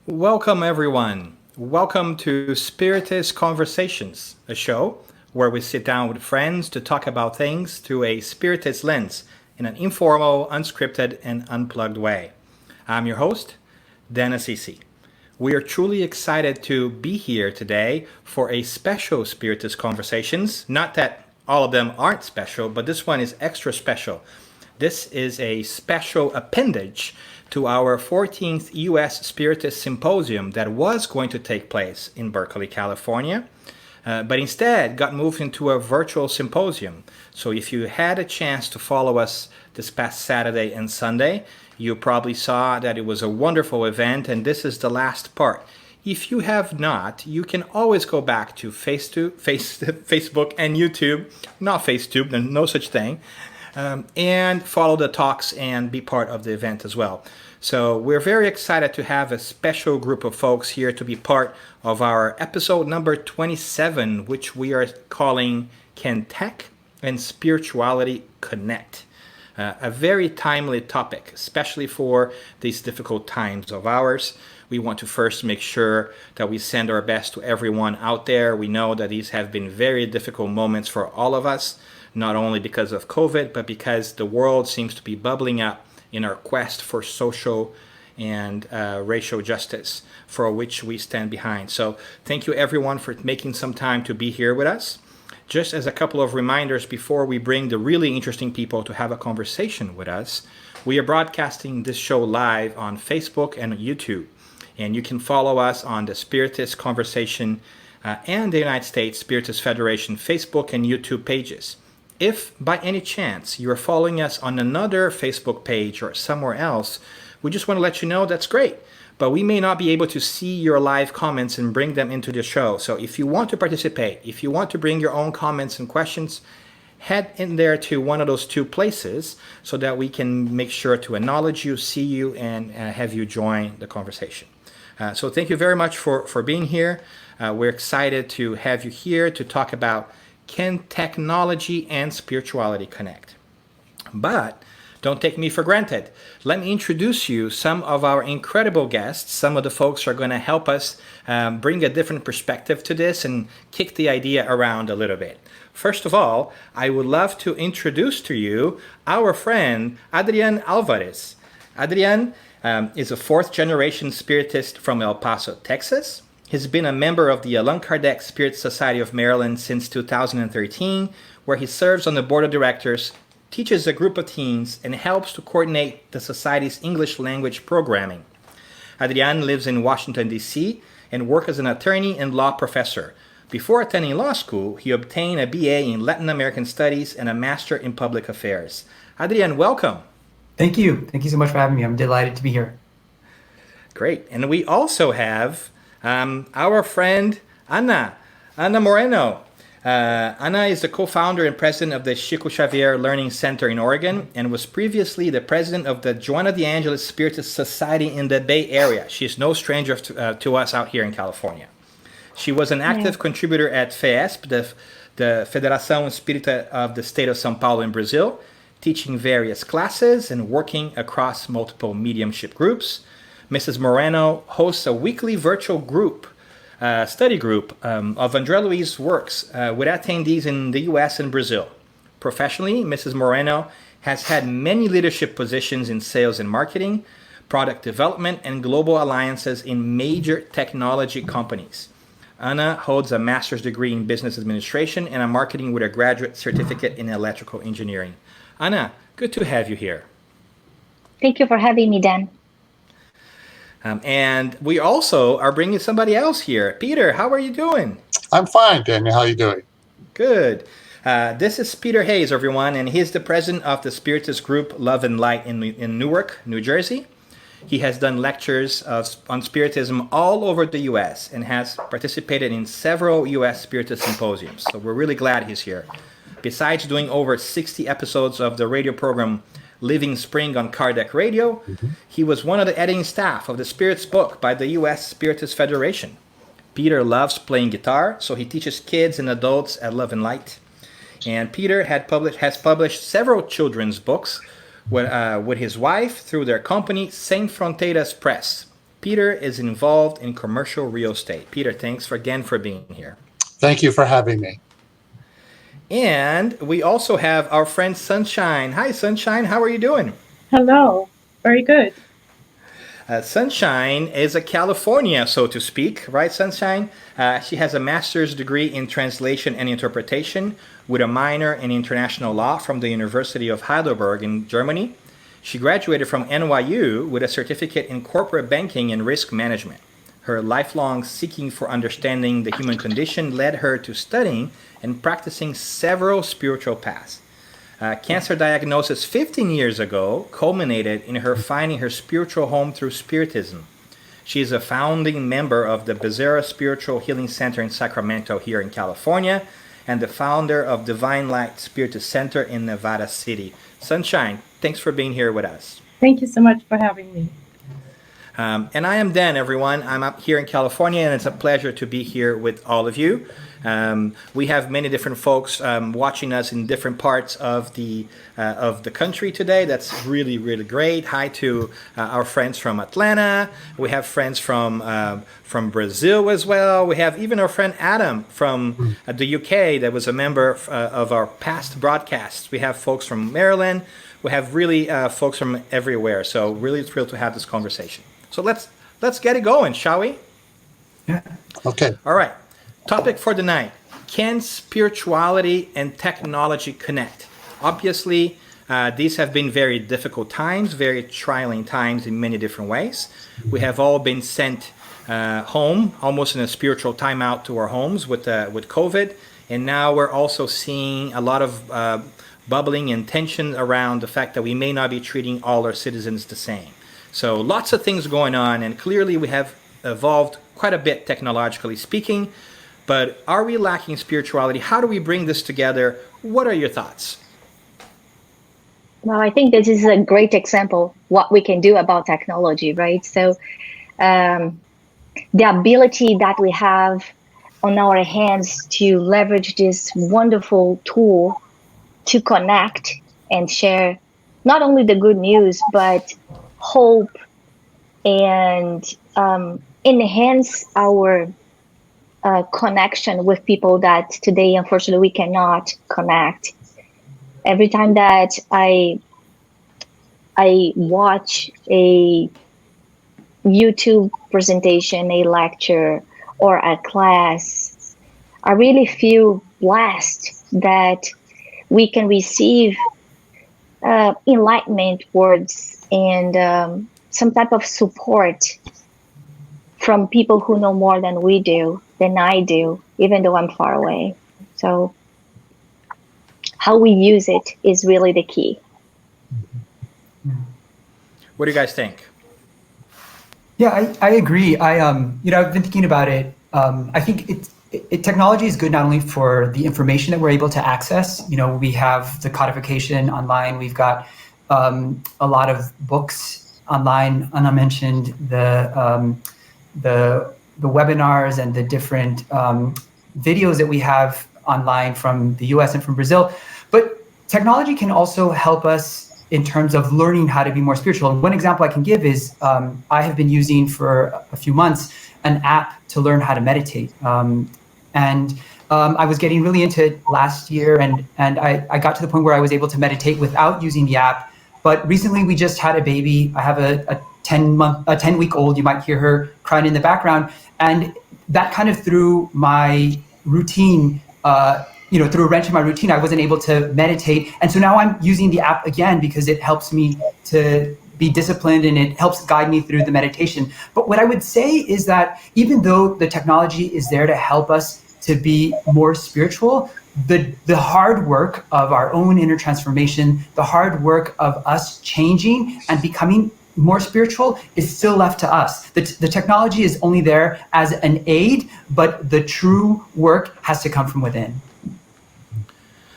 Welcome, everyone. Welcome to Spiritist Conversations, a show where we sit down with friends to talk about things through a Spiritist lens in an informal, unscripted, and unplugged way. I'm your host, Dan Assisi. We are truly excited to be here today for a special Spiritist Conversations. Not that all of them aren't special, but this one is extra special. This is a special appendage to our 14th U.S. Spiritist Symposium that was going to take place in Berkeley, California, but instead got moved into a virtual symposium. So if you had a chance to follow us this past Saturday and Sunday, you probably saw that it was a wonderful event, and this is the last part. If you have not, you can always go back to Facebook and YouTube, not FaceTube, there's no such thing, and follow the talks and be part of the event as well. So we're very excited to have a special group of folks here to be part of our episode number 27, which we are calling Can Tech and Spirituality Connect? A very timely topic, especially for these difficult times of ours. We want to first make sure that we send our best to everyone out there. We know that these have been very difficult moments for all of us, not only because of COVID, but because the world seems to be bubbling up in our quest for social and racial justice, for which we stand behind. So thank you everyone for making some time to be here with us. Just as a couple of reminders before we bring the really interesting people to have a conversation with us, we are broadcasting this show live on Facebook and YouTube. And you can follow us on the Spiritist Conversation and the United States Spiritist Federation Facebook and YouTube pages. If by any chance you are following us on another Facebook page or somewhere else, we just want to let you know that's great. But we may not be able to see your live comments and bring them into the show. So if you want to participate, if you want to bring your own comments and questions, head in there to one of those two places so that we can make sure to acknowledge you, see you, and have you join the conversation. So thank you very much for being here. We're excited to have you here to talk about can technology and spirituality connect? But don't take me for granted. Let me introduce you some of our incredible guests. Some of the folks are going to help us bring a different perspective to this and kick the idea around a little bit. First of all, I would love to introduce to you our friend Adrian Alvarez. Adrian is a fourth-generation Spiritist from El Paso, Texas. He's been a member of the Allan Kardec Spirit Society of Maryland since 2013, where he serves on the board of directors, teaches a group of teens, and helps to coordinate the Society's English language programming. Adrian lives in Washington, D.C., and works as an attorney and law professor. Before attending law school, he obtained a BA in Latin American Studies and a Master in Public Affairs. Adrian, welcome. Thank you. Thank you so much for having me. I'm delighted to be here. Great. And we also have our friend Anna Moreno. Anna is the co-founder and president of the Chico Xavier Learning Center in Oregon and was previously the president of the Joanna de Angelis Spiritist Society in the Bay Area. She's no stranger to us out here in California. She was an active contributor at FESP, the Federação Espírita of the state of São Paulo in Brazil, teaching various classes and working across multiple mediumship groups. Mrs. Moreno hosts a weekly virtual study group of André Luiz's works with attendees in the U.S. and Brazil. Professionally, Mrs. Moreno has had many leadership positions in sales and marketing, product development, and global alliances in major technology companies. Anna holds a master's degree in business administration and a marketing with a graduate certificate in electrical engineering. Anna, good to have you here. Thank you for having me, Dan. And we also are bringing somebody else here. Peter, how are you doing? I'm fine, Daniel. How are you doing? Good. This is Peter Hayes, everyone, and he's the president of the Spiritist group Love and Light in Newark, New Jersey. He has done lectures on Spiritism all over the U.S. and has participated in several U.S. Spiritist symposiums. So we're really glad he's here. Besides doing over 60 episodes of the radio program Living Spring on Kardec Radio, he was one of the editing staff of the Spirits book by the U.S. Spiritist Federation. Peter loves playing guitar, so he teaches kids and adults at Love and Light. And Peter has published several children's books with his wife through their company, Sem Fronteiras Press. Peter is involved in commercial real estate. Peter, thanks again for being here. Thank you for having me. And we also have our friend Sunshine. Hi, Sunshine. How are you doing? Hello. Very good. Sunshine is a California, so to speak, right, Sunshine? She has a master's degree in translation and interpretation with a minor in international law from the University of Heidelberg in Germany. She graduated from NYU with a certificate in corporate banking and risk management. Her lifelong seeking for understanding the human condition led her to studying and practicing several spiritual paths. Cancer diagnosis 15 years ago culminated in her finding her spiritual home through Spiritism. She is a founding member of the Bezerra Spiritual Healing Center in Sacramento here in California and the founder of Divine Light Spiritist Center in Nevada City. Sunshine, thanks for being here with us. Thank you so much for having me. And I am Dan, everyone. I'm up here in California, and it's a pleasure to be here with all of you. We have many different folks watching us in different parts of the country today. That's really, really great. Hi to our friends from Atlanta. We have friends from Brazil as well. We have even our friend Adam from the UK that was a member of our past broadcasts. We have folks from Maryland. We have really folks from everywhere. So really thrilled to have this conversation. So let's get it going, shall we? Yeah. Okay. All right. Topic for the night. Can spirituality and technology connect? Obviously, these have been very difficult times, very trying times in many different ways. We have all been sent home, almost in a spiritual timeout to our homes with COVID. And now we're also seeing a lot of bubbling and tension around the fact that we may not be treating all our citizens the same. So lots of things going on, and clearly we have evolved quite a bit technologically speaking, but are we lacking spirituality? How do we bring this together? What are your thoughts? Well, I think this is a great example what we can do about technology, right? So the ability that we have on our hands to leverage this wonderful tool to connect and share not only the good news, but hope and enhance our connection with people that today, unfortunately, we cannot connect. Every time that I watch a YouTube presentation, a lecture, or a class, I really feel blessed that we can receive enlightenment words and some type of support from people who know more than I do, even though I'm far away. So how we use it is really the key. What do you guys think? Yeah, I agree. I've been thinking about it. I think technology is good not only for the information that we're able to access. We have the codification online. We've got a lot of books online. Anna mentioned the webinars and the different videos that we have online from the US and from Brazil. But technology can also help us in terms of learning how to be more spiritual. And one example I can give is I have been using for a few months an app to learn how to meditate. I was getting really into it last year, and I got to the point where I was able to meditate without using the app. But recently we just had a baby. I have a 10-week-old. You might hear her crying in the background. And that kind of threw my routine, threw a wrench in my routine. I wasn't able to meditate. And so now I'm using the app again because it helps me to be disciplined and it helps guide me through the meditation. But what I would say is that even though the technology is there to help us to be more spiritual, the hard work of our own inner transformation, the hard work of us changing and becoming more spiritual is still left to us. The technology is only there as an aid, but the true work has to come from within.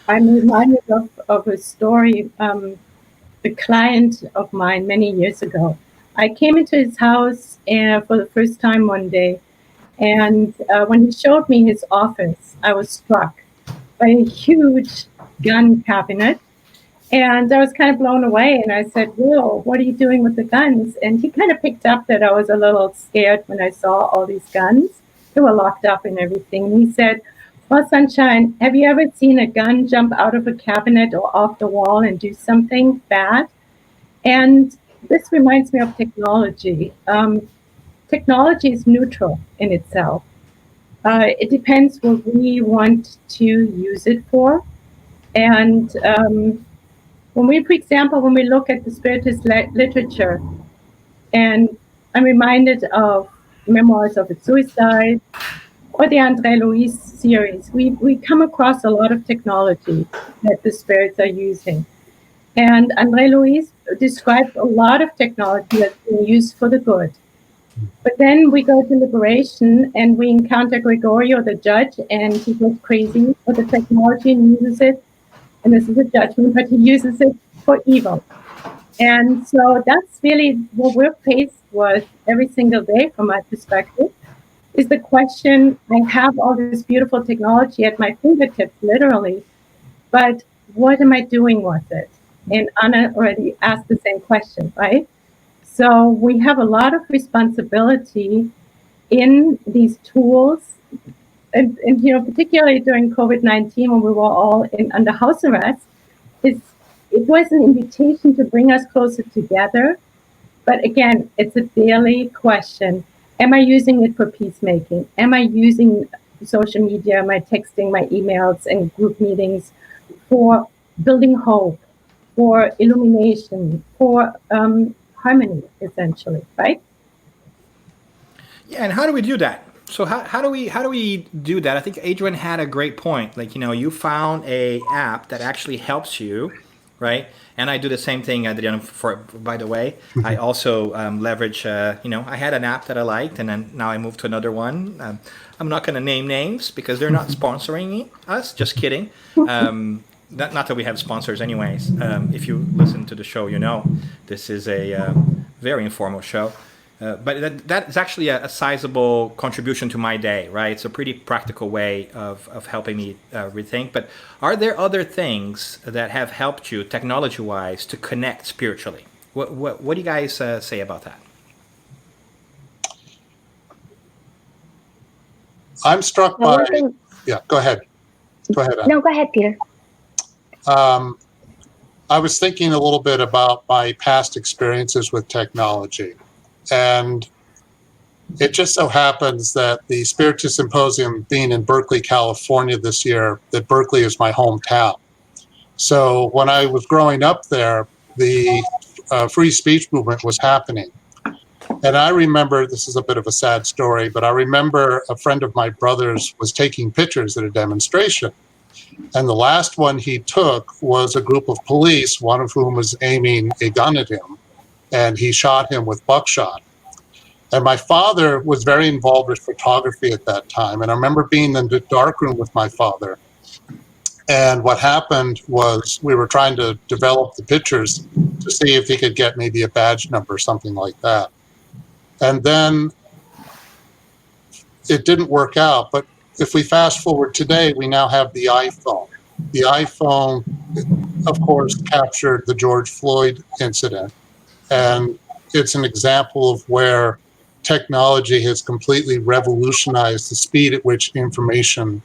I'm reminded of a story. A client of mine many years ago. I came into his house for the first time one day, and when he showed me his office, I was struck by a huge gun cabinet And I was kind of blown away. And I said, "Whoa, what are you doing with the guns?" And he kind of picked up that I was a little scared when I saw all these guns. They were locked up and everything. And he said, "Well, Sunshine, have you ever seen a gun jump out of a cabinet or off the wall and do something bad?" And this reminds me of technology. Technology is neutral in itself. It depends what we want to use it for. And when we, for example, when we look at the Spiritist literature, and I'm reminded of Memoirs of a Suicide or the Andre Luis series, we come across a lot of technology that the spirits are using. And Andre Luis described a lot of technology that's being used for the good. But then we go to liberation and we encounter Gregorio, the judge, and he goes crazy with the technology and uses it. And this is a judgment, but he uses it for evil. And so that's really what we're faced with every single day from my perspective, is the question, I have all this beautiful technology at my fingertips, literally, but what am I doing with it? And Anna already asked the same question, right? So we have a lot of responsibility in these tools, and particularly during COVID-19 when we were all under house arrest, it was an invitation to bring us closer together. But again, it's a daily question. Am I using it for peacemaking? Am I using social media, my texting, my emails, and group meetings for building hope, for illumination, for harmony, essentially, right? Yeah, and how do we do that? So how do we do that? I think Adrian had a great point. Like, you found a app that actually helps you, right? And I do the same thing, Adrian. By the way, I also leverage. I had an app that I liked, and then now I moved to another one. I'm not going to name names because they're not sponsoring us. Just kidding. Not that we have sponsors, anyways. If you listen to the show, this is a very informal show. But that is actually a sizable contribution to my day, right? It's a pretty practical way of helping me rethink. But are there other things that have helped you, technology-wise, to connect spiritually? What do you guys say about that? I'm struck by... Yeah, go ahead. Go ahead, Anna. No, go ahead, Peter. I was thinking a little bit about my past experiences with technology. And it just so happens that the Spiritist Symposium being in Berkeley, California this year, that Berkeley is my hometown. So when I was growing up there, the free speech movement was happening. And I remember, this is a bit of a sad story, but I remember a friend of my brother's was taking pictures at a demonstration. And the last one he took was a group of police, one of whom was aiming a gun at him. And he shot him with buckshot. And my father was very involved with photography at that time. And I remember being in the darkroom with my father. And what happened was we were trying to develop the pictures to see if he could get maybe a badge number or something like that. And then it didn't work out. But if we fast forward today, we now have the iPhone. The iPhone, of course, captured the George Floyd incident. And it's an example of where technology has completely revolutionized the speed at which information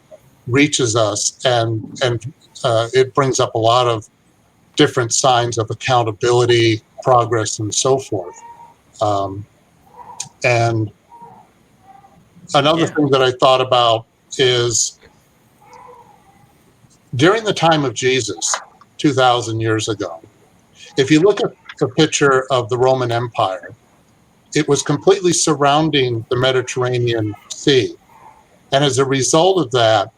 reaches us, and it brings up a lot of different signs of accountability, progress, and so forth. And another thing that I thought about is during the time of Jesus, 2,000 years ago, if you look at a picture of the Roman Empire, it was completely surrounding the Mediterranean Sea. And as a result of that,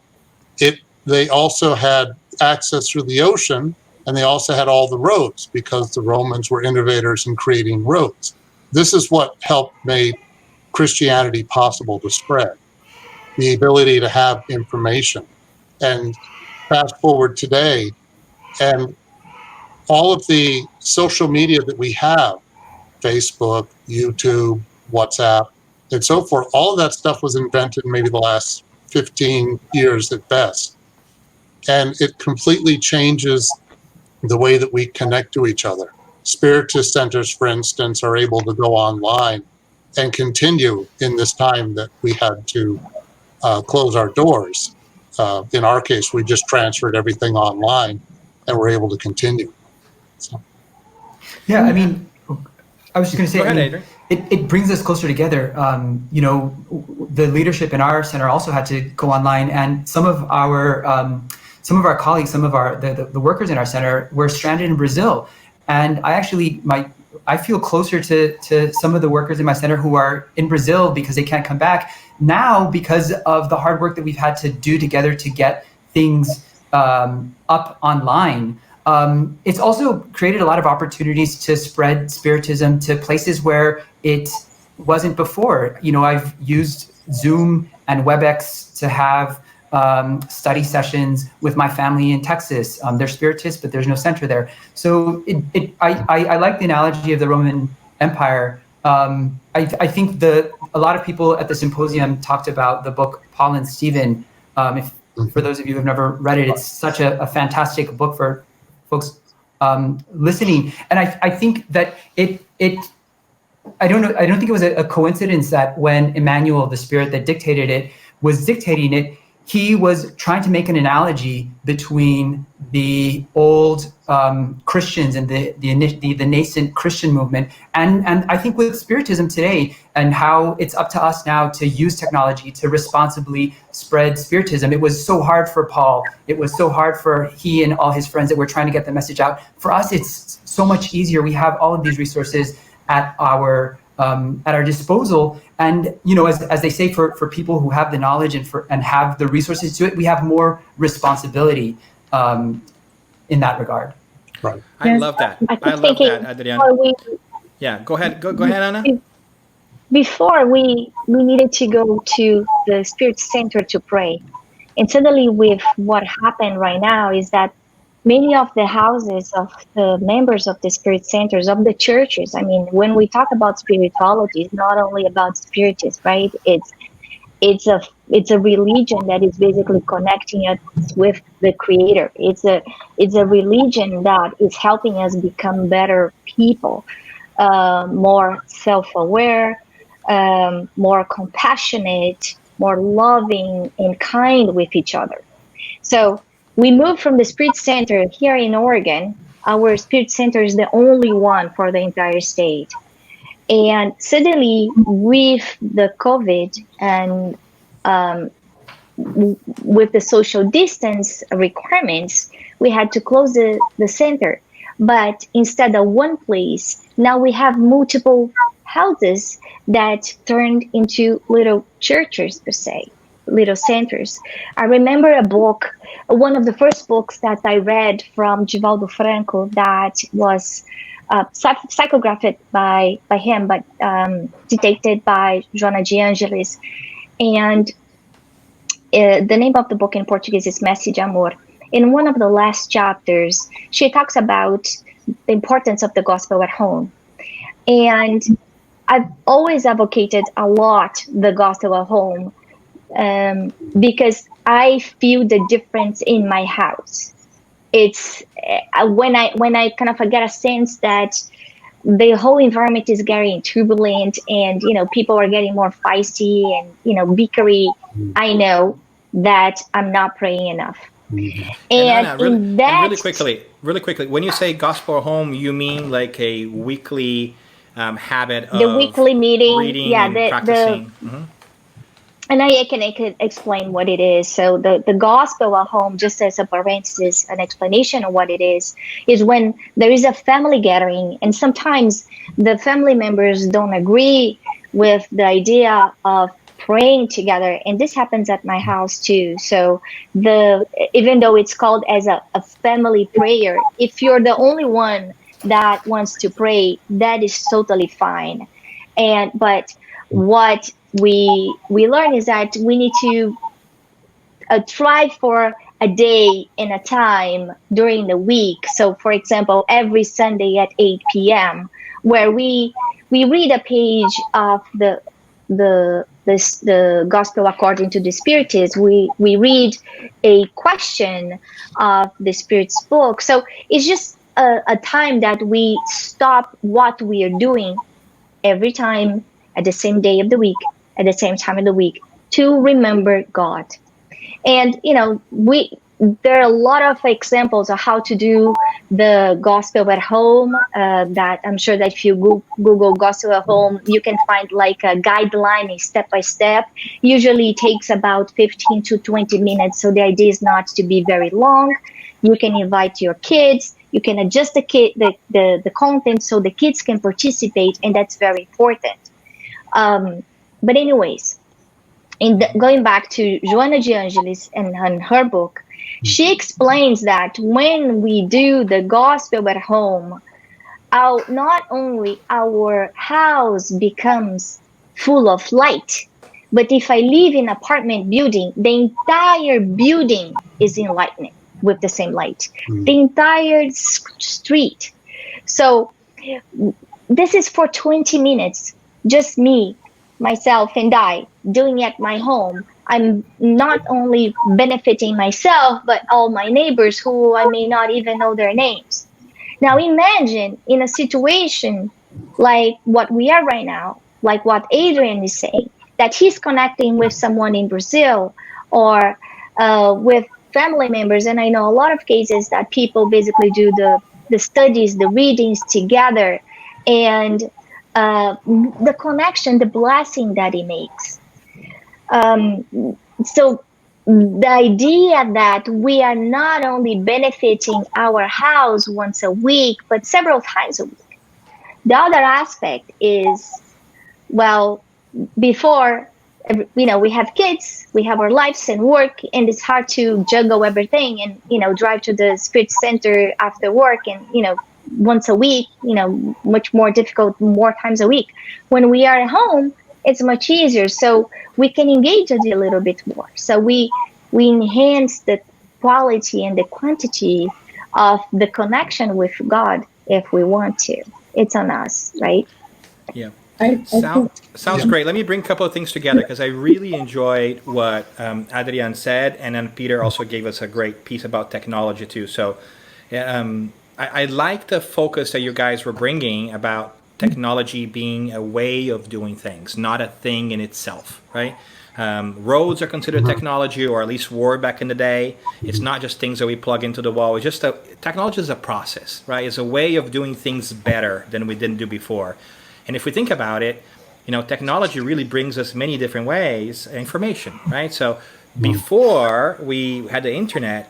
they also had access through the ocean, and they also had all the roads because the Romans were innovators in creating roads. This is what helped make Christianity possible to spread, the ability to have information. And fast forward today, and all of the social media that we have, Facebook, YouTube, WhatsApp, and so forth, all of that stuff was invented in maybe the last 15 years at best. And it completely changes the way that we connect to each other. Spiritist centers, for instance, are able to go online and continue in this time that we had to close our doors. In our case, we just transferred everything online and we're able to continue. So. Yeah, I mean, I was just going to say, Go ahead, Adrian. It brings us closer together. You know, the leadership in our center also had to go online, and some of our colleagues, some of the workers in our center were stranded in Brazil. And I feel closer to some of the workers in my center who are in Brazil because they can't come back now because of the hard work that we've had to do together to get things up online. It's also created a lot of opportunities to spread Spiritism to places where it wasn't before. You know, I've used Zoom and WebEx to have study sessions with my family in Texas. They're Spiritists, but there's no center there. So I like the analogy of the Roman Empire. I think a lot of people at the symposium talked about the book Paul and Stephen. For those of you who have never read it, it's such a fantastic book for folks listening. And I think that I don't think it was a coincidence that when Emmanuel, the spirit that dictated it, was dictating it, he was trying to make an analogy between the old Christians and the nascent Christian movement, and I think with Spiritism today, and how it's up to us now to use technology to responsibly spread Spiritism. It was so hard for Paul. It was so hard for he and all his friends that were trying to get the message out. For us, it's so much easier. We have all of these resources at our disposal, and you know, as they say, for people who have the knowledge and have the resources to it, we have more responsibility in that regard. Right. I love that. I love that, Adrian. Yeah, go ahead. Go ahead, Anna. Before we needed to go to the Spirit Center to pray, and suddenly with what happened right now is that many of the houses of the members of the Spirit Centers, of the churches, I mean, when we talk about spirituality, it's not only about spiritists, right? It's a religion that is basically connecting us with the Creator. It's a religion that is helping us become better people, more self-aware, more compassionate, more loving and kind with each other. So we moved from the Spirit Center here in Oregon. Our Spirit Center is the only one for the entire state. And suddenly, with the COVID and with the social distance requirements, we had to close the center. But instead of one place, now we have multiple houses that turned into little churches, per se, little centers. I remember a book, one of the first books that I read from Divaldo Franco that was psychographed by him, but dictated by Joana de Angelis. And the name of the book in Portuguese is Messe de Amor. In one of the last chapters, she talks about the importance of the gospel at home. And I've always advocated a lot the gospel at home, because I feel the difference in my house. It's when I kind of get a sense that the whole environment is getting turbulent, and you know, people are getting more feisty and, you know, bickery. I know that I'm not praying enough. Mm-hmm. And Anna, really quickly, when you say gospel at home, you mean like a weekly habit of the weekly meeting, reading and practicing? Mm-hmm. And I can explain what it is. So the gospel at home, just as a parenthesis, an explanation of what it is when there is a family gathering, and sometimes the family members don't agree with the idea of praying together. And this happens at my house too. So even though it's called as a family prayer, if you're the only one that wants to pray, that is totally fine. But what we learn is that we need to try for a day and a time during the week. So, for example, every Sunday at 8 p.m., where we read a page of the the Gospel according to the Spiritists, we read a question of the Spirit's book. So it's just a time that we stop what we are doing every time at the same day of the week, at the same time of the week, to remember God. And, there are a lot of examples of how to do the gospel at home that I'm sure that if you Google gospel at home, you can find like a guideline, step by step. Usually it takes about 15 to 20 minutes. So the idea is not to be very long. You can invite your kids. You can adjust the content so the kids can participate, and that's very important. But anyways, going back to Joanna de Angelis and her book, she explains that when we do the gospel at home, not only our house becomes full of light, but if I live in an apartment building, the entire building is enlightened with the same light, the entire street. So this is for 20 minutes, just me, myself, and I doing it at my home. I'm not only benefiting myself, but all my neighbors who I may not even know their names. Now imagine in a situation like what we are right now, like what Adrian is saying, that he's connecting with someone in Brazil or with family members. And I know a lot of cases that people basically do the studies, the readings together, and the connection, the blessing that it makes. So the idea that we are not only benefiting our house once a week, but several times a week. The other aspect is, well, before, we have kids, we have our lives and work, and it's hard to juggle everything and, drive to the Spirit Center after work and, once a week, much more difficult, more times a week. When we are at home, it's much easier. So we can engage a little bit more. So we enhance the quality and the quantity of the connection with God if we want to. It's on us, right? Yeah. Sounds great. Let me bring a couple of things together because I really enjoyed what Adrian said, and then Peter also gave us a great piece about technology too. So I like the focus that you guys were bringing about technology being a way of doing things, not a thing in itself, right? Roads are considered technology, or at least were back in the day. It's not just things that we plug into the wall. It's just technology is a process, right? It's a way of doing things better than we didn't do before. And if we think about it, technology really brings us many different ways, information, right? So before we had the internet,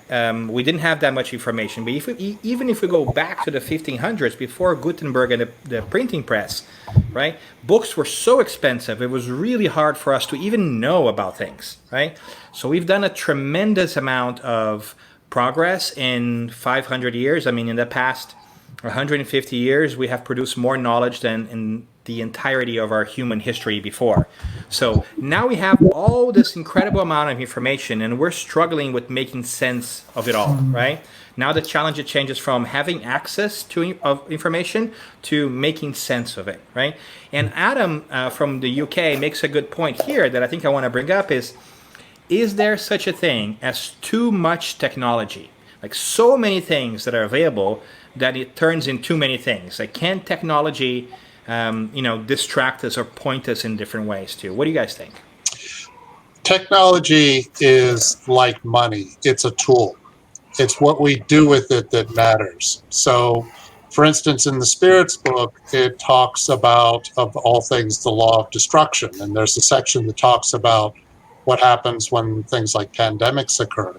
we didn't have that much information. But even if we go back to the 1500s, before Gutenberg and the printing press, right? Books were so expensive, it was really hard for us to even know about things, right? So we've done a tremendous amount of progress in 500 years. I mean, in the past 150 years, we have produced more knowledge than in the entirety of our human history before. So now we have all this incredible amount of information, and we're struggling with making sense of it all, right? Now the challenge, it changes from having access to information to making sense of it, right? And Adam from the UK makes a good point here that I think I want to bring up is there such a thing as too much technology? Like so many things that are available that it turns into too many things. Like, can technology distract us or point us in different ways too? What do you guys think? Technology is like money. It's a tool. It's what we do with it that matters. So, for instance, in the Spirit's book, it talks about, of all things, the law of destruction. And there's a section that talks about what happens when things like pandemics occur.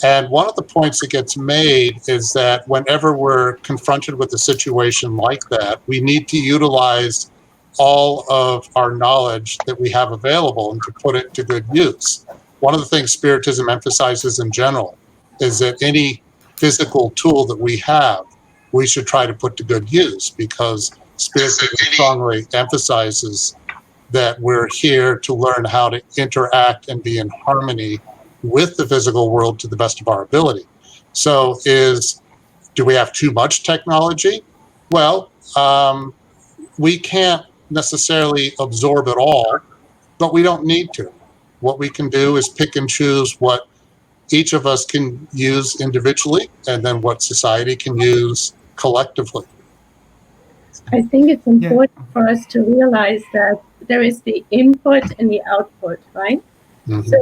And one of the points that gets made is that whenever we're confronted with a situation like that, we need to utilize all of our knowledge that we have available and to put it to good use. One of the things Spiritism emphasizes in general is that any physical tool that we have, we should try to put to good use, because Spiritism strongly emphasizes that we're here to learn how to interact and be in harmony with the physical world to the best of our ability. So do we have too much technology? Well, we can't necessarily absorb it all, but we don't need to. What we can do is pick and choose what each of us can use individually, and then what society can use collectively. I think it's important for us to realize that there is the input and the output, right? Mm-hmm. So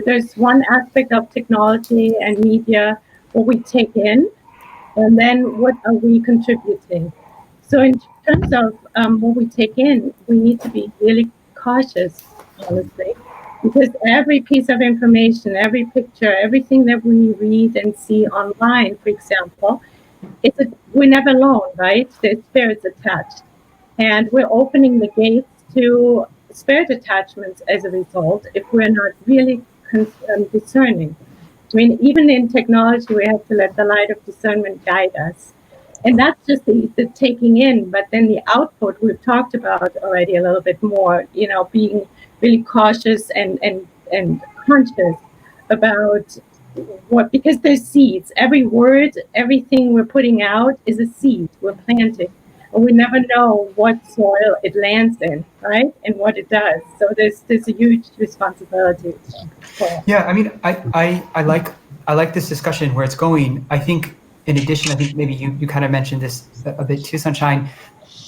there's one aspect of technology and media, what we take in, and then what are we contributing. So in terms of what we take in, we need to be really cautious, honestly, because every piece of information, every picture, everything that we read and see online, for example, we're never alone, right? There's spirits attached. And we're opening the gates to spirit attachments as a result if we're not really discerning. I mean, even in technology, we have to let the light of discernment guide us. And that's just the taking in, but then the output we've talked about already a little bit more, being really cautious and conscious about what, because there's seeds. Every word, everything we're putting out is a seed we're planting. And we never know what soil it lands in, right? And what it does. So there's a huge responsibility. Yeah, I mean, I like this discussion where it's going. I think, in addition, I think maybe you kind of mentioned this a bit too, Sunshine.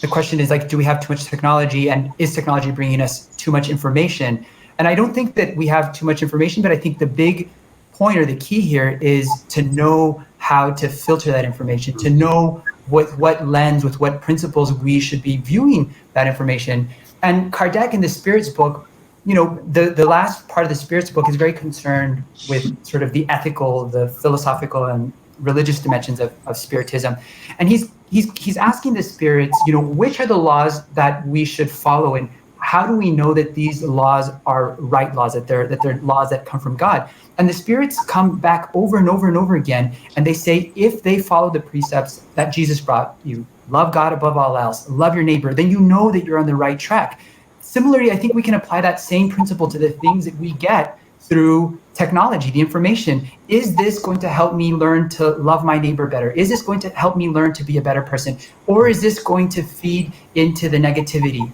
The question is like, do we have too much technology, and is technology bringing us too much information? And I don't think that we have too much information, but I think the big point or the key here is to know how to filter that information, to know with what lens, with what principles we should be viewing that information. And Kardec in the Spirits book, the last part of the Spirits book is very concerned with sort of the ethical, the philosophical and religious dimensions of Spiritism. And he's asking the spirits, which are the laws that we should follow, and how do we know that these laws are right laws, that they're laws that come from God? And the spirits come back over and over and over again, and they say, if they follow the precepts that Jesus brought you, love God above all else, love your neighbor, then you know that you're on the right track. Similarly, I think we can apply that same principle to the things that we get through technology, the information. Is this going to help me learn to love my neighbor better? Is this going to help me learn to be a better person? Or is this going to feed into the negativity?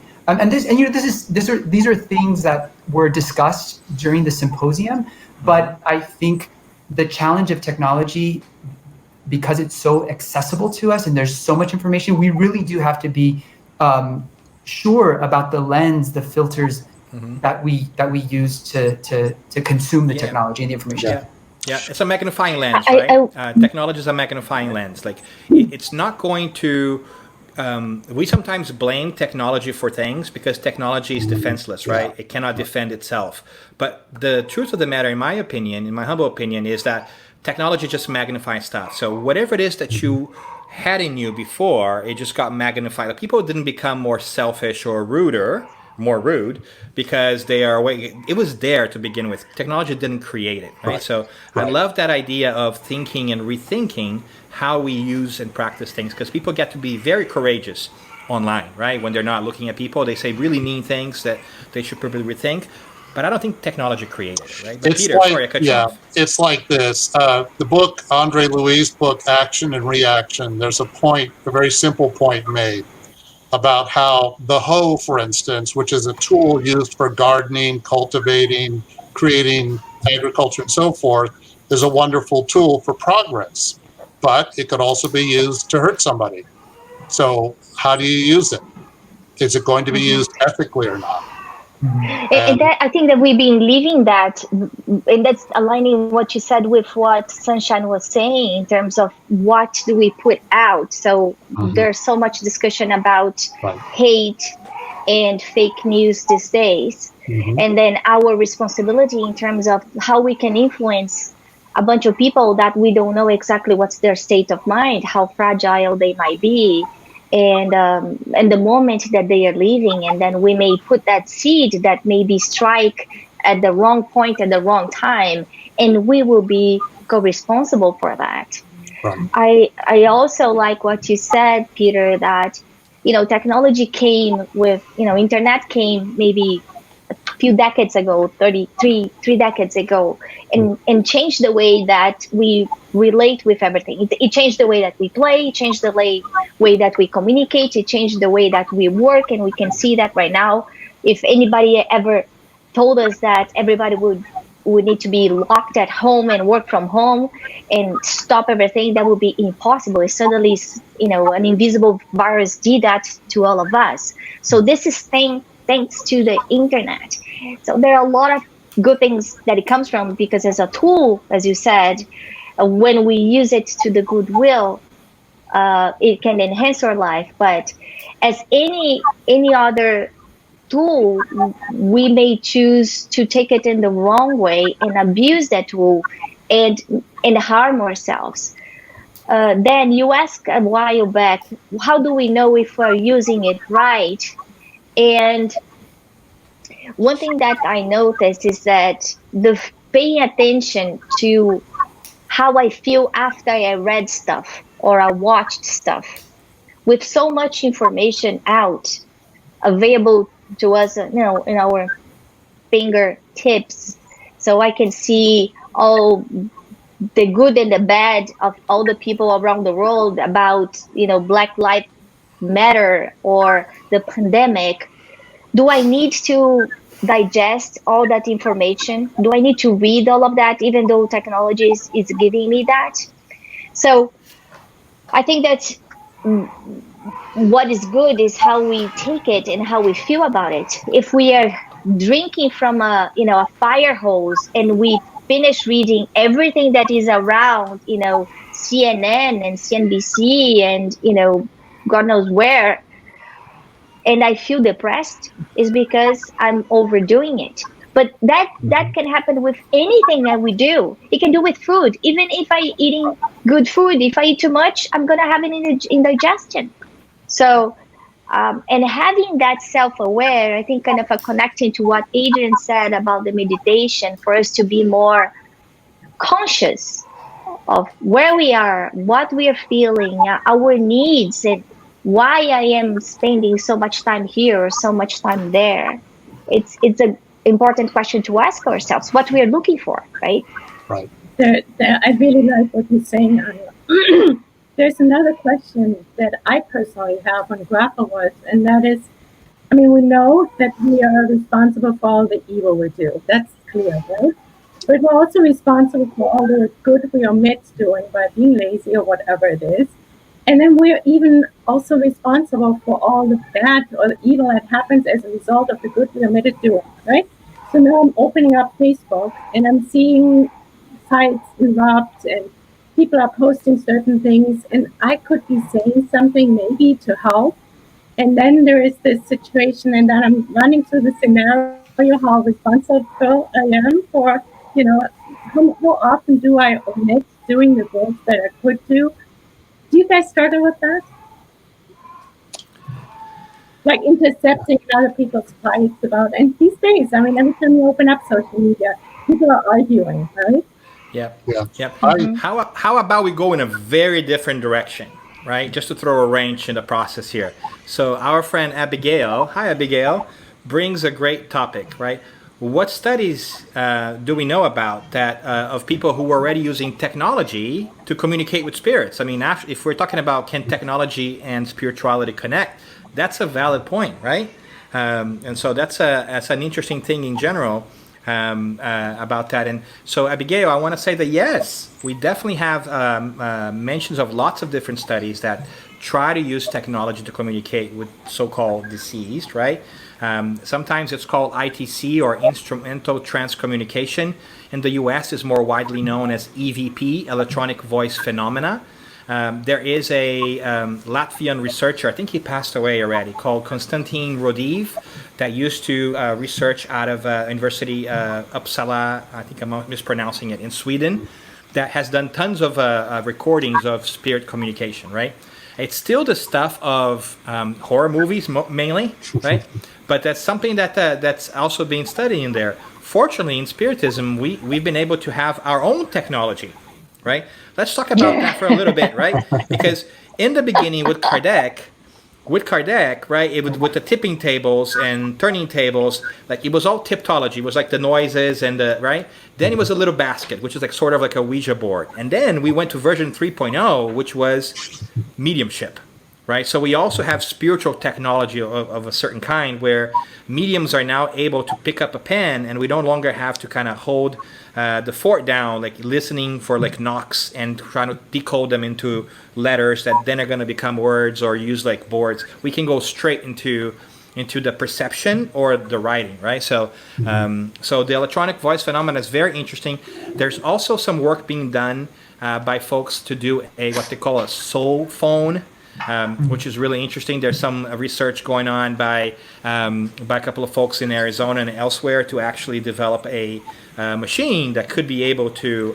These are things that were discussed during the symposium, but I think the challenge of technology, because it's so accessible to us and there's so much information, we really do have to be sure about the lens, the filters that we use to consume the technology and the information. Yeah, it's a magnifying lens, right? Technology is a magnifying lens. Like, it's not going to. We sometimes blame technology for things because technology is defenseless, right? It cannot defend itself. But the truth of the matter, in my opinion, in my humble opinion, is that technology just magnifies stuff. So whatever it is that you had in you before, it just got magnified. Like, people didn't become more selfish or more rude, because it was there to begin with. Technology didn't create it, right? So I love that idea of thinking and rethinking how we use and practice things, because people get to be very courageous online, right? When they're not looking at people, they say really mean things that they should probably rethink. But I don't think technology created it, right? But Peter, sorry, I cut you off. It's like this. The book, Andre Louis' book, Action and Reaction, there's a very simple point made about how the hoe, for instance, which is a tool used for gardening, cultivating, creating agriculture and so forth, is a wonderful tool for progress. But it could also be used to hurt somebody. So how do you use it? Is it going to be used ethically or not? And I think that we've been living that, and that's aligning what you said with what Sunshine was saying in terms of what do we put out. So there's so much discussion about hate and fake news these days. And then our responsibility in terms of how we can influence a bunch of people that we don't know exactly what's their state of mind, how fragile they might be, and the moment that they are living. And then we may put that seed that maybe strike at the wrong point at the wrong time, and we will be co-responsible for that. I also like what you said, Peter, that technology came with internet came maybe a few decades ago, 3 decades ago, and changed the way that we relate with everything. It changed the way that we play, it changed the way that we communicate, it changed the way that we work, and we can see that right now. If anybody ever told us that everybody would need to be locked at home and work from home and stop everything, that would be impossible. Suddenly, an invisible virus did that to all of us. So this is thanks to the internet. So there are a lot of good things that it comes from, because as a tool, as you said, when we use it to the goodwill, it can enhance our life. But as any other tool, we may choose to take it in the wrong way and abuse that tool and harm ourselves. Then you asked a while back, how do we know if we're using it right? And one thing that I noticed is that the paying attention to how I feel after I read stuff or I watched stuff, with so much information out available to us, in our fingertips, so I can see all the good and the bad of all the people around the world about, Black Lives Matter or the pandemic. Do I need to digest all that information? Do I need to read all of that, even though technology is giving me that? So I think that what is good is how we take it and how we feel about it. If we are drinking from a fire hose and we finish reading everything that is around, CNN and CNBC and, God knows where, and I feel depressed, is because I'm overdoing it. But that can happen with anything that we do. It can do with food. Even if I'm eating good food, if I eat too much, I'm going to have an indigestion. So, and having that self-aware, I think kind of connecting to what Adrian said about the meditation, for us to be more conscious of where we are, what we are feeling, our needs, and why I am spending so much time here or so much time there. It's an important question to ask ourselves, what we are looking for, right? Right. I really like what you're saying, Anna. There's another question that I personally have on grapple with, and that is, we know that we are responsible for all the evil we do. That's clear, right? But we're also responsible for all the good we omit doing by being lazy or whatever it is. And then we're even also responsible for all the bad or the evil that happens as a result of the good we omitted doing, right? So now I'm opening up Facebook and I'm seeing sites erupt and people are posting certain things, and I could be saying something maybe to help. And then there is this situation, and then I'm running through the scenario, how responsible I am for, how often do I omit doing the work that I could do? Do you guys struggle with that? Like intercepting other people's fights about, and these days, every time you open up social media, people are arguing, right? Yep. Yeah. Yep. How about we go in a very different direction, right? Just to throw a wrench in the process here. So our friend Abigail, hi Abigail, brings a great topic, right? What studies do we know about that of people who were already using technology to communicate with spirits? If we're talking about can technology and spirituality connect, that's a valid point, right? And so that's an interesting thing in general about that. And so, Abigail, I want to say that yes, we definitely have mentions of lots of different studies that try to use technology to communicate with so-called deceased, right? Sometimes it's called ITC, or instrumental trance communication. In the US, is more widely known as EVP, electronic voice phenomena. There is a Latvian researcher, I think he passed away already, called Konstantin Rodiv, that used to research out of University Uppsala, I think I'm mispronouncing it, in Sweden, that has done tons of recordings of spirit communication, right? It's still the stuff of horror movies mainly, right? But that's something that's also being studied in there. Fortunately, in Spiritism, we've been able to have our own technology, right? Let's talk about that for a little bit, right? Because in the beginning with Kardec, right, with the tipping tables and turning tables, like it was all tiptology. It was like the noises and the, right? Then it was a little basket, which is like sort of like a Ouija board. And then we went to version 3.0, which was mediumship, right? So we also have spiritual technology of a certain kind where mediums are now able to pick up a pen, and we no longer have to kind of hold the fort down, like listening for like knocks and trying to decode them into letters that then are going to become words or use like boards. We can go straight into the perception or the writing, right? So, so the electronic voice phenomenon is very interesting. There's also some work being done by folks to do what they call a soul phone, which is really interesting. There's some research going on by a couple of folks in Arizona and elsewhere to actually develop a machine that could be able to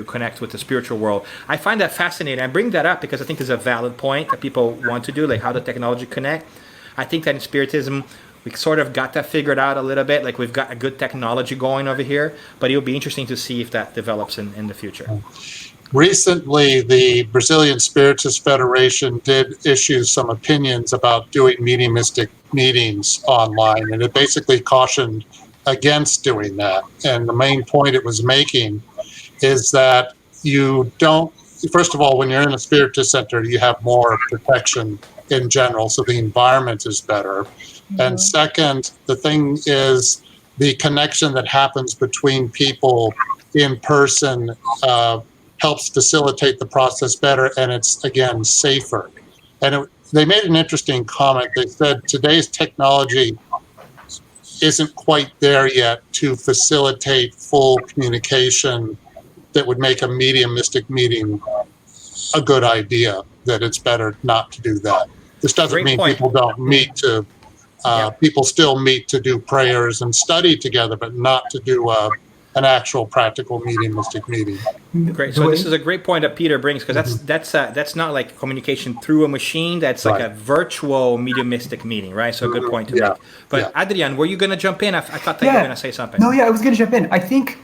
connect with the spiritual world. I find that fascinating. I bring that up because I think it's a valid point that people want to do, like how the technology connect. I think that in Spiritism, we sort of got that figured out a little bit. Like we've got a good technology going over here, but it'll be interesting to see if that develops in the future. Recently, the Brazilian Spiritist Federation did issue some opinions about doing mediumistic meetings online, and it basically cautioned against doing that. And the main point it was making is that you don't, first of all, when you're in a Spiritist center, you have more protection in general, so the environment is better. And second, the thing is the connection that happens between people in person helps facilitate the process better, and it's, again, safer. And they made an interesting comment. They said today's technology isn't quite there yet to facilitate full communication that would make a mediumistic meeting a good idea, that it's better not to do that. This doesn't Great mean point. people don't meet to, people still meet to do prayers and study together, but not to do an actual practical mediumistic meeting. Great. So this is a great point that Peter brings, because that's not like communication through a machine. That's like a virtual mediumistic meeting, right? So a good point to make. But Adrian, were you going to jump in? I thought that you were going to say something. No, I was going to jump in. I think,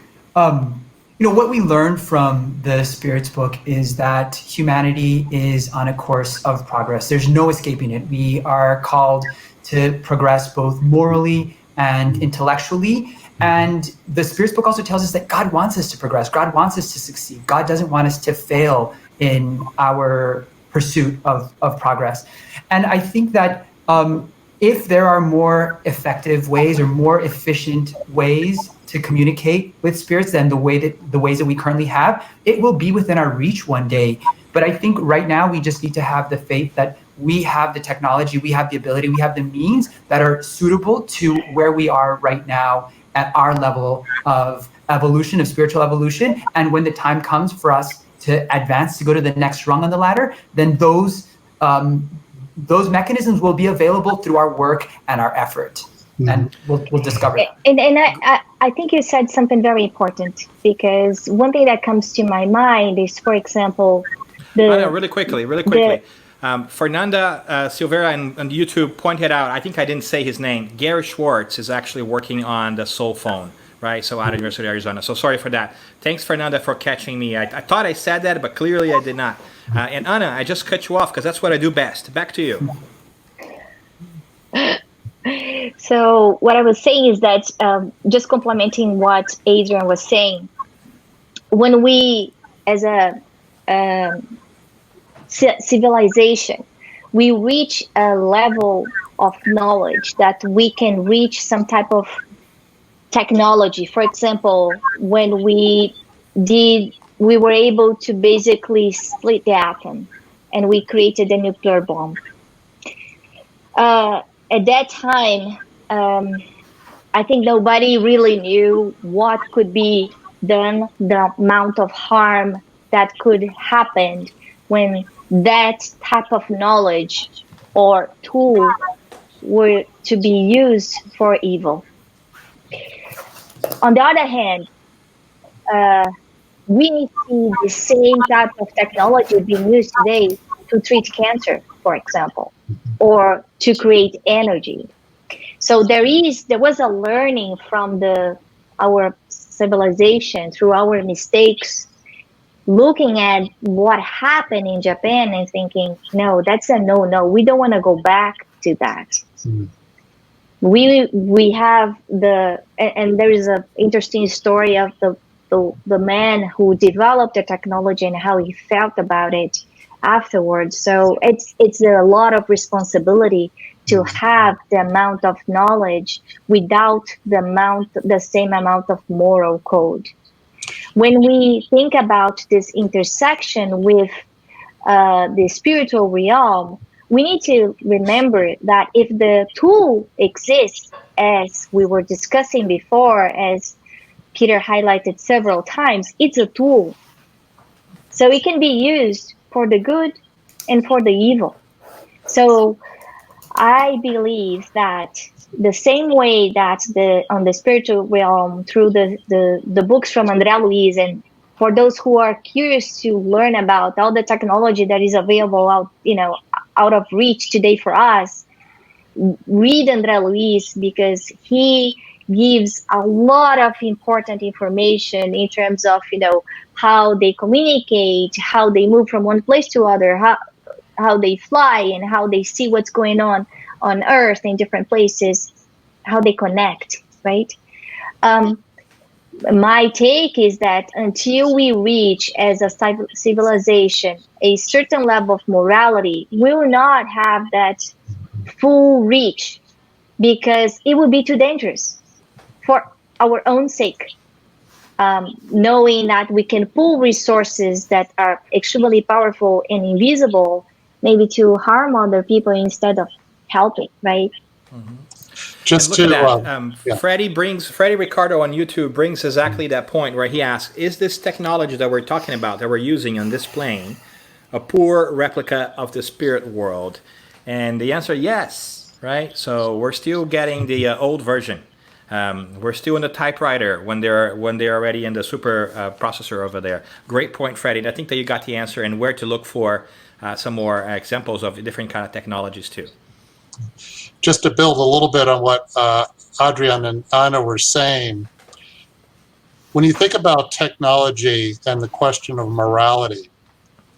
what we learned from the Spirits book is that humanity is on a course of progress. There's no escaping it. We are called to progress both morally and intellectually. And the Spirits book also tells us that God wants us to progress. God wants us to succeed. God doesn't want us to fail in our pursuit of progress. And I think that if there are more effective ways or more efficient ways to communicate with spirits than the ways that we currently have, it will be within our reach one day. But I think right now we just need to have the faith that we have the technology, we have the ability, we have the means that are suitable to where we are right now at our level of evolution, of spiritual evolution. And when the time comes for us to advance, to go to the next rung on the ladder, then those mechanisms will be available through our work and our effort. And we'll discover that. And I think you said something very important, because one thing that comes to my mind is, for example, really quickly. Fernanda Silveira on YouTube pointed out, I think I didn't say his name, Gary Schwartz is actually working on the soul phone, right? So out of University of Arizona. So sorry for that. Thanks, Fernanda, for catching me. I thought I said that, but clearly I did not. And Anna, I just cut you off because that's what I do best. Back to you. So what I was saying is that, just complementing what Adrian was saying, when we, as a civilization, we reach a level of knowledge that we can reach some type of technology. For example, when we were able to basically split the atom, and we created a nuclear bomb. At that time, I think nobody really knew what could be done, the amount of harm that could happen when that type of knowledge or tool were to be used for evil. On the other hand, we see the same type of technology being used today to treat cancer, for example, or to create energy. So there was a learning from our civilization through our mistakes, looking at what happened in Japan and thinking, no, that's a no. We don't want to go back to that. We have and there is an interesting story of the man who developed the technology and how he felt about it. afterwards. So it's a lot of responsibility to have the amount of knowledge without the same amount of moral code. When we think about this intersection with the spiritual realm, we need to remember that if the tool exists, as we were discussing before, as Peter highlighted several times, it's a tool. So it can be used for the good and for the evil. So I believe that the same way that on the spiritual realm, through the books from André Luiz, and for those who are curious to learn about all the technology that is available out of reach today for us, read André Luiz, because he gives a lot of important information in terms of how they communicate, how they move from one place to other, how they fly, and how they see what's going on Earth in different places, how they connect, right? My take is that until we reach as a civilization a certain level of morality, we will not have that full reach, because it would be too dangerous for our own sake. Knowing that we can pool resources that are extremely powerful and invisible, maybe to harm other people instead of helping, right? Mm-hmm. Just look to at that. Freddie Ricardo on YouTube brings exactly that point where he asks, is this technology that we're talking about, that we're using on this plane, a poor replica of the spirit world? And the answer, yes, right? So we're still getting the old version. We're still in the typewriter when they're already in the super processor over there. Great point, Freddie. And I think that you got the answer and where to look for some more examples of different kind of technologies too. Just to build a little bit on what Adrian and Anna were saying, when you think about technology and the question of morality,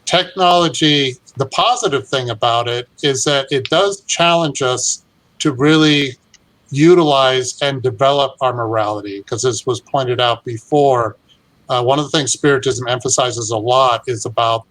technology, the positive thing about it is that it does challenge us to really utilize and develop our morality, because as was pointed out before, one of the things Spiritism emphasizes a lot is about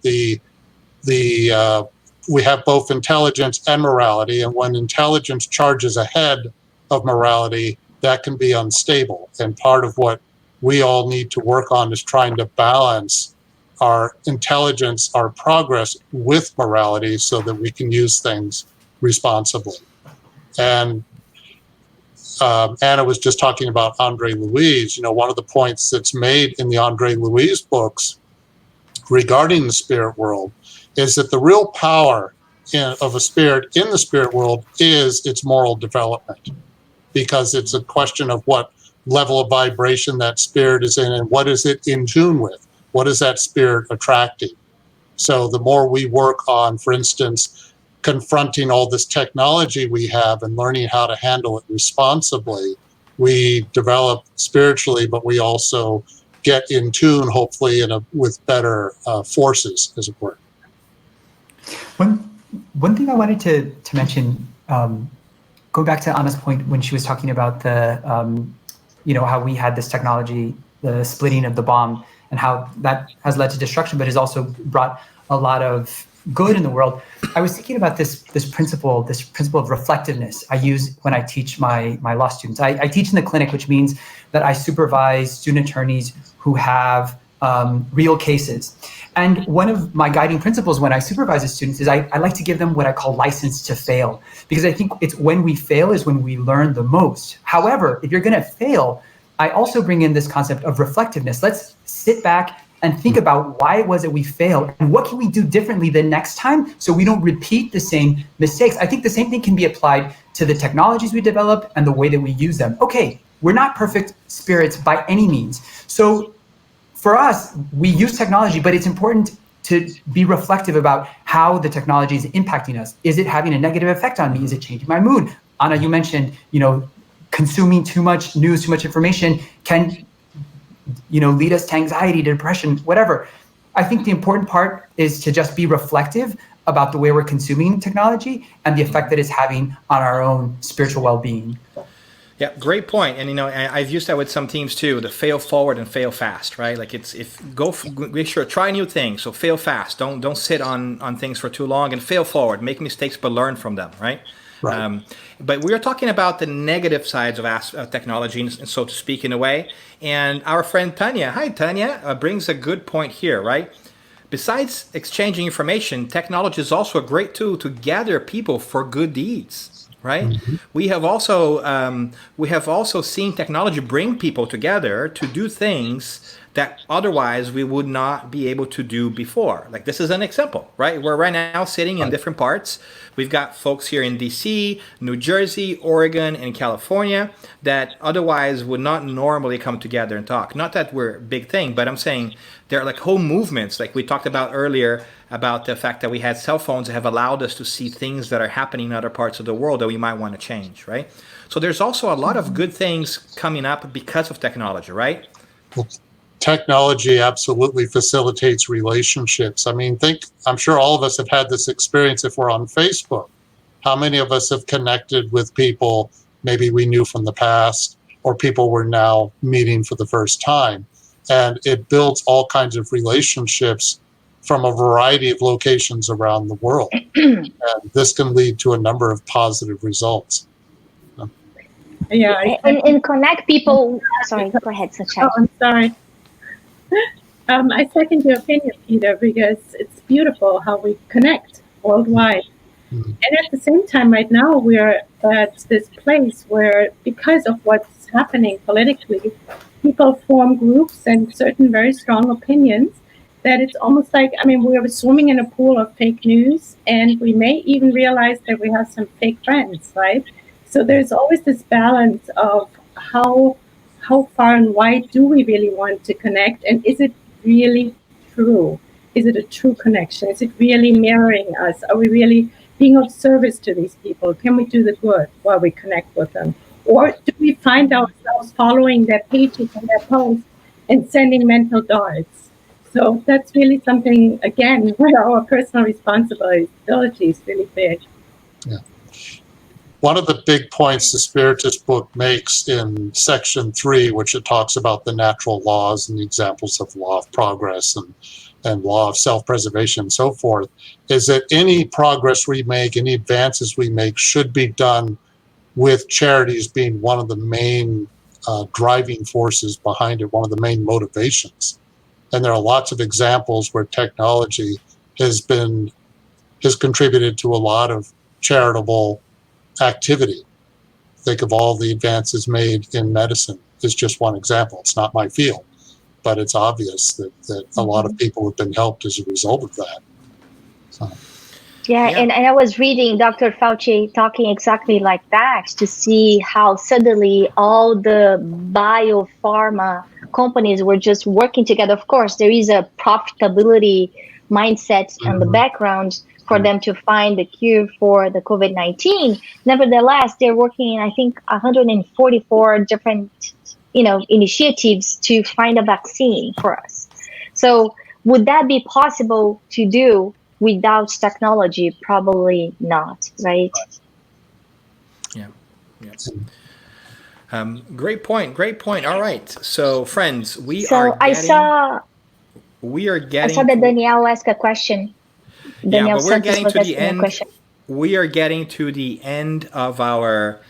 we have both intelligence and morality, and when intelligence charges ahead of morality, that can be unstable. And part of what we all need to work on is trying to balance our intelligence, our progress with morality, so that we can use things responsibly. And Anna was just talking about André Luiz. One of the points that's made in the André Luiz books regarding the spirit world is that the real power of a spirit in the spirit world is its moral development, because it's a question of what level of vibration that spirit is in and what is it in tune with. What is that spirit attracting? So the more we work on, for instance, confronting all this technology we have and learning how to handle it responsibly, we develop spiritually, but we also get in tune, hopefully, with better forces, as it were. One thing I wanted to mention, go back to Anna's point when she was talking about the, how we had this technology, the splitting of the bomb, and how that has led to destruction, but has also brought a lot of good in the world. I was thinking about this principle of reflectiveness I use when I teach my law students. I teach in the clinic, which means that I supervise student attorneys who have real cases. And one of my guiding principles when I supervise the students is I like to give them what I call license to fail, because I think it's when we fail is when we learn the most. However, if you're going to fail, I also bring in this concept of reflectiveness. Let's sit back and think about why was it we failed and what can we do differently the next time so we don't repeat the same mistakes. I think the same thing can be applied to the technologies we develop and the way that we use them. Okay, we're not perfect spirits by any means. So for us, we use technology, but it's important to be reflective about how the technology is impacting us. Is it having a negative effect on me? Is it changing my mood? Anna, you mentioned, consuming too much news, too much information can, lead us to anxiety, to depression, whatever. I think the important part is to just be reflective about the way we're consuming technology and the effect that it's having on our own spiritual well-being. Yeah, great point. And I've used that with some teams too. The fail forward and fail fast, right? Like make sure try new things. So fail fast. Don't sit on things for too long, and fail forward. Make mistakes, but learn from them, right? Right. But we are talking about the negative sides of technology, and so to speak, in a way. And our friend Tanya, hi Tanya, brings a good point here, right? Besides exchanging information, technology is also a great tool to gather people for good deeds. Right. Mm-hmm. We have also seen technology bring people together to do things that otherwise we would not be able to do before. Like this is an example, right? We're right now sitting in different parts. We've got folks here in DC, New Jersey, Oregon, and California that otherwise would not normally come together and talk. Not that we're a big thing, but I'm saying there are like whole movements, like we talked about earlier, about the fact that we had cell phones that have allowed us to see things that are happening in other parts of the world that we might want to change, right? So there's also a lot of good things coming up because of technology, right? Technology absolutely facilitates relationships. I mean, I'm sure all of us have had this experience if we're on Facebook. How many of us have connected with people maybe we knew from the past, or people we're now meeting for the first time? And it builds all kinds of relationships from a variety of locations around the world. And this can lead to a number of positive results. Yeah, and connect people. Sorry, go ahead, Sacha. Oh, I'm sorry. I second your opinion, Peter, because it's beautiful how we connect worldwide. Mm-hmm. And at the same time, right now, we are at this place where, because of what's happening politically, people form groups and certain very strong opinions that it's almost like, I mean, we are swimming in a pool of fake news, and we may even realize that we have some fake friends, right? So there's always this balance of how far and wide do we really want to connect, and is it really true? Is it a true connection? Is it really mirroring us? Are we really being of service to these people? Can we do the good while we connect with them? Or do we find ourselves following their pages and their posts and sending mental darts? So that's really something, again, where our personal responsibility is really big. Yeah. One of the big points the Spiritist book makes in section 3, which it talks about the natural laws and the examples of law of progress and law of self-preservation and so forth, is that any progress we make, any advances we make should be done with charities being one of the main driving forces behind it, one of the main motivations. And there are lots of examples where technology has contributed to a lot of charitable activity. Think of all the advances made in medicine is just one example. It's not my field, but it's obvious that a lot of people have been helped as a result of that. So. Yeah, and I was reading Dr. Fauci talking exactly like that, to see how suddenly all the biopharma companies were just working together. Of course, there is a profitability mindset in the background for them to find the cure for the COVID-19. Nevertheless, they're working in, I think, 144 different, initiatives to find a vaccine for us. So would that be possible to do without technology? Probably not, right? Yeah. Great point. All right. So, friends, I saw that Danielle asked a question. Danielle, but we're getting to the end. We are getting to the end of our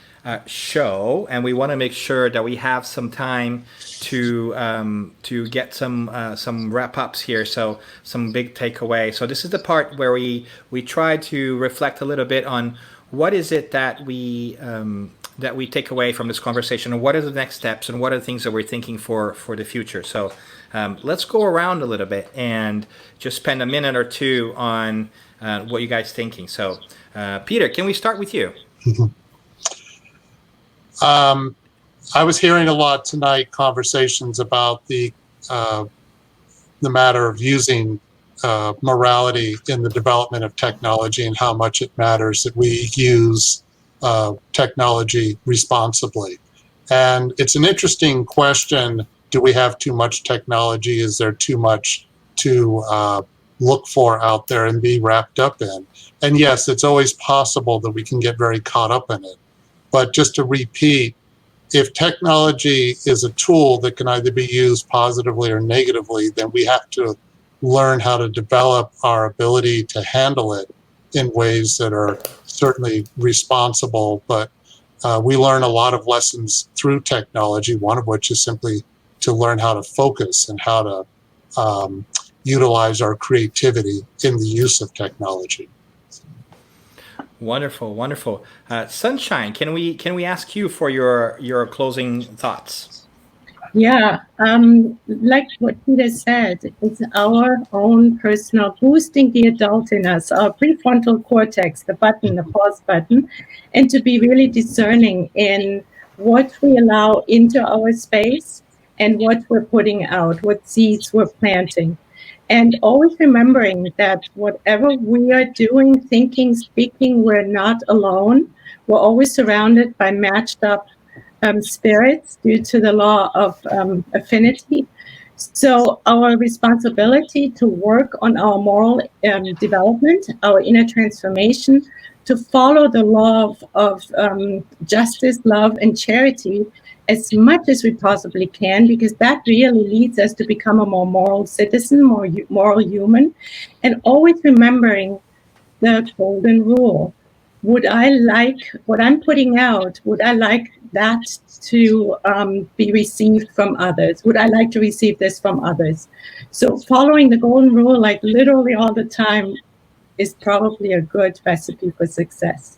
show, and we want to make sure that we have some time to get some wrap ups here. So some big takeaway. So this is the part where we try to reflect a little bit on what is it that we take away from this conversation, and what are the next steps, and what are the things that we're thinking for the future. So let's go around a little bit and just spend a minute or two on what you guys thinking. So Peter, can we start with you? I was hearing a lot tonight conversations about the matter of using morality in the development of technology, and how much it matters that we use technology responsibly. And it's an interesting question. Do we have too much technology? Is there too much to look for out there and be wrapped up in? And yes, it's always possible that we can get very caught up in it. But just to repeat, if technology is a tool that can either be used positively or negatively, then we have to learn how to develop our ability to handle it in ways that are certainly responsible. But we learn a lot of lessons through technology, one of which is simply to learn how to focus and how to utilize our creativity in the use of technology. Wonderful, wonderful. Sunshine, can we ask you for your closing thoughts? Yeah, like what Peter said, it's our own personal boosting the adult in us, our prefrontal cortex, the pause button, and to be really discerning in what we allow into our space and what we're putting out, what seeds we're planting. And always remembering that whatever we are doing, thinking, speaking, we're not alone. We're always surrounded by matched up spirits due to the law of affinity. So our responsibility to work on our moral development, our inner transformation, to follow the law of justice, love, and charity as much as we possibly can, because that really leads us to become a more moral citizen, more moral human, and always remembering the golden rule. Would I like what I'm putting out? Would I like that to be received from others? Would I like to receive this from others? So following the golden rule, like literally all the time, is probably a good recipe for success.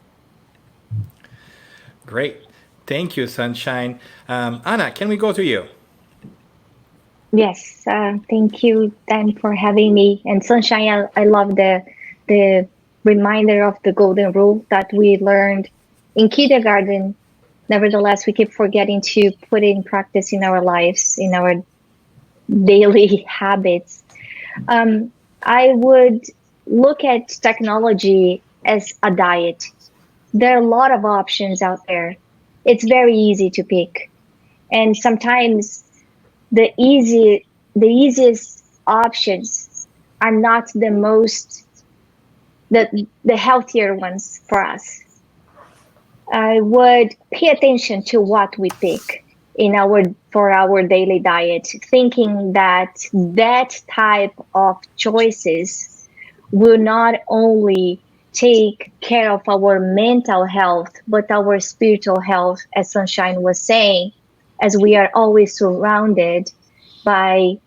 Great. Thank you, Sunshine. Anna, can we go to you? Yes, thank you, Dan, for having me. And Sunshine, I love the reminder of the golden rule that we learned in kindergarten. Nevertheless, we keep forgetting to put it in practice in our lives, in our daily habits. I would look at technology as a diet. There are a lot of options out there. It's very easy to pick. And sometimes the easiest options are not the healthier ones for us. I would pay attention to what we pick for our daily diet, thinking that type of choices will not only take care of our mental health, but our spiritual health, as Sunshine was saying, as we are always surrounded by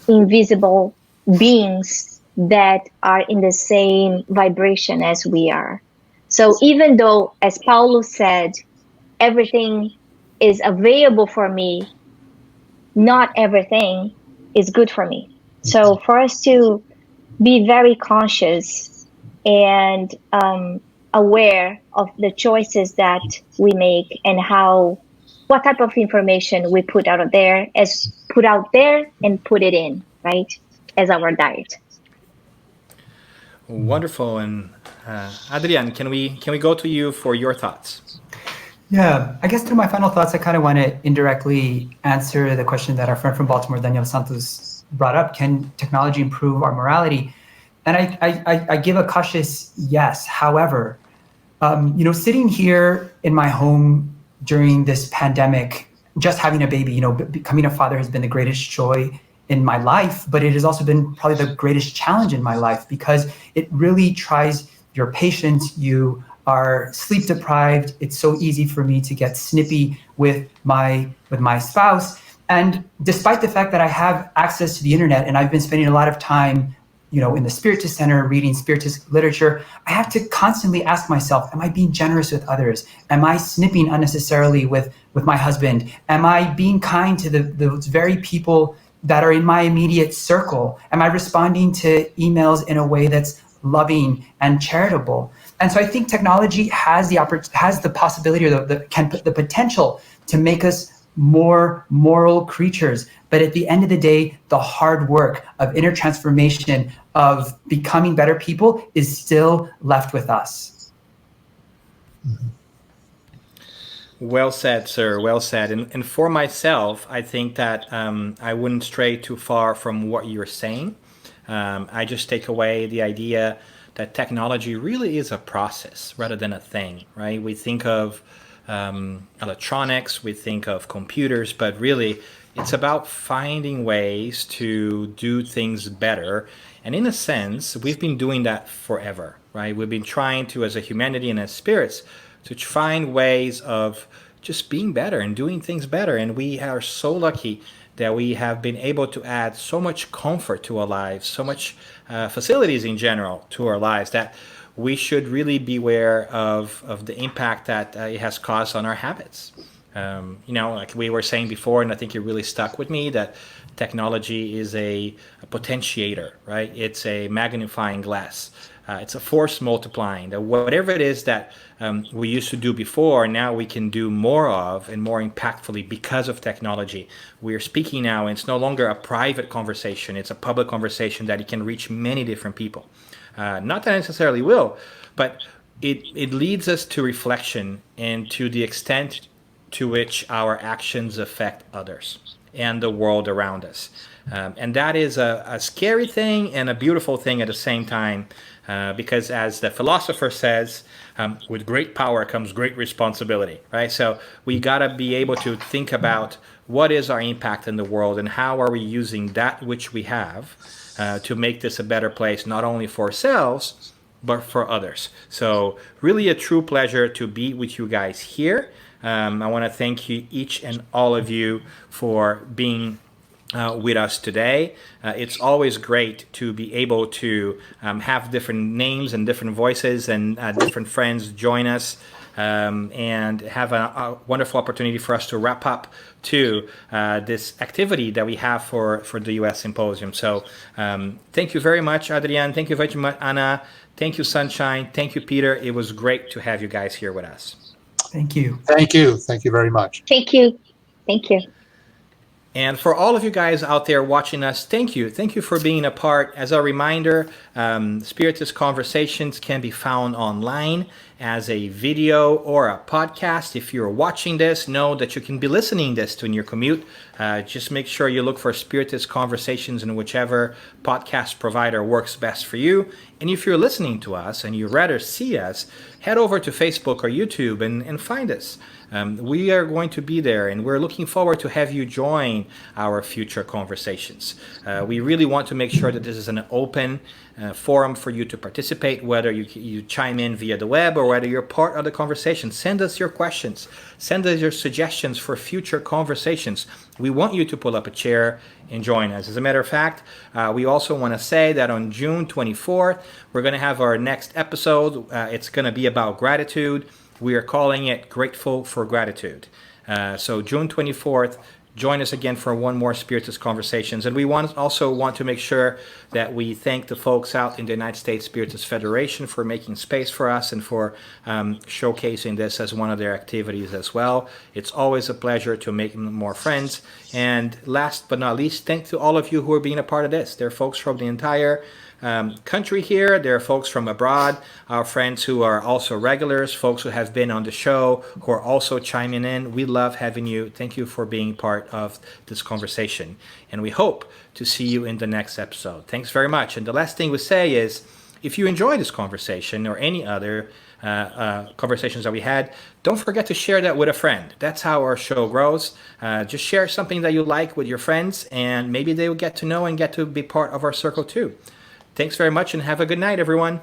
invisible beings that are in the same vibration as we are. So even though, as Paulo said, everything is available for me, not everything is good for me. So for us to be very conscious and aware of the choices that we make and what type of information we put out there and put it in, right, as our diet. Wonderful. And Adrian, can we go to you for your thoughts? Yeah, I guess through my final thoughts, I kind of want to indirectly answer the question that our friend from Baltimore, Daniel Santos, brought up. Can technology improve our morality? And I give a cautious yes. However, sitting here in my home during this pandemic, just having a baby, becoming a father has been the greatest joy in my life, but it has also been probably the greatest challenge in my life because it really tries your patience. You are sleep deprived. It's so easy for me to get snippy with my spouse. And despite the fact that I have access to the internet and I've been spending a lot of time in the Spiritist Center, reading Spiritist literature, I have to constantly ask myself, am I being generous with others? Am I snipping unnecessarily with my husband? Am I being kind to those very people that are in my immediate circle? Am I responding to emails in a way that's loving and charitable? And so I think technology has the possibility or the potential to make us more moral creatures. But at the end of the day, the hard work of inner transformation, of becoming better people, is still left with us. Well said, sir. Well said. And for myself, I think that I wouldn't stray too far from what you're saying. I just take away the idea that technology really is a process rather than a thing, right? We think of electronics, we think of computers, but really it's about finding ways to do things better. And in a sense, we've been doing that forever, right? We've been trying to, as a humanity and as spirits, to find ways of just being better and doing things better. And we are so lucky that we have been able to add so much comfort to our lives, so much facilities in general to our lives, that we should really beware of the impact that it has caused on our habits. Like we were saying before, and I think it really stuck with me, that technology is a potentiator, right? It's a magnifying glass. It's a force multiplying. That whatever it is that we used to do before, now we can do more of and more impactfully because of technology. We are speaking now, and it's no longer a private conversation. It's a public conversation that it can reach many different people. Not that it necessarily will, but it leads us to reflection and to the extent to which our actions affect others and the world around us. And that is a scary thing and a beautiful thing at the same time, because as the philosopher says, with great power comes great responsibility, right? So we gotta be able to think about what is our impact in the world and how are we using that which we have to make this a better place, not only for ourselves, but for others. So really a true pleasure to be with you guys here. I want to thank you, each and all of you, for being with us today. It's always great to be able to have different names and different voices and different friends join us and have a wonderful opportunity for us to wrap up to this activity that we have for the US Symposium. So thank you very much, Adrian. Thank you very much, Anna. Thank you, Sunshine. Thank you, Peter. It was great to have you guys here with us. Thank you. Thank you. Thank you very much. Thank you. Thank you. And for all of you guys out there watching us, thank you. Thank you for being a part. As a reminder, Spiritist Conversations can be found online as a video or a podcast. If you're watching this, know that you can be listening this to in your commute. Just make sure you look for Spiritist Conversations in whichever podcast provider works best for you. And if you're listening to us and you'd rather see us, head over to Facebook or YouTube and find us. We are going to be there, and we're looking forward to have you join our future conversations. We really want to make sure that this is an open forum for you to participate, whether you chime in via the web or whether you're part of the conversation. Send us your questions. Send us your suggestions for future conversations. We want you to pull up a chair and join us. As a matter of fact, we also want to say that on June 24th, we're going to have our next episode. It's going to be about gratitude. We are calling it Grateful for Gratitude. So June 24th, join us again for one more Spiritist Conversations. And we also want to make sure that we thank the folks out in the United States Spiritist Federation for making space for us and for showcasing this as one of their activities as well. It's always a pleasure to make more friends. And last but not least, thank to all of you who are being a part of this. There are folks from the entire country here. There are folks from abroad, our friends who are also regulars, folks who have been on the show, who are also chiming in. We love having you. Thank you for being part of this conversation. And we hope to see you in the next episode. Thanks very much. And the last thing we say is, if you enjoy this conversation or any other conversations that we had, don't forget to share that with a friend. That's how our show grows. Just share something that you like with your friends, and maybe they will get to know and get to be part of our circle too. Thanks very much, and have a good night, everyone.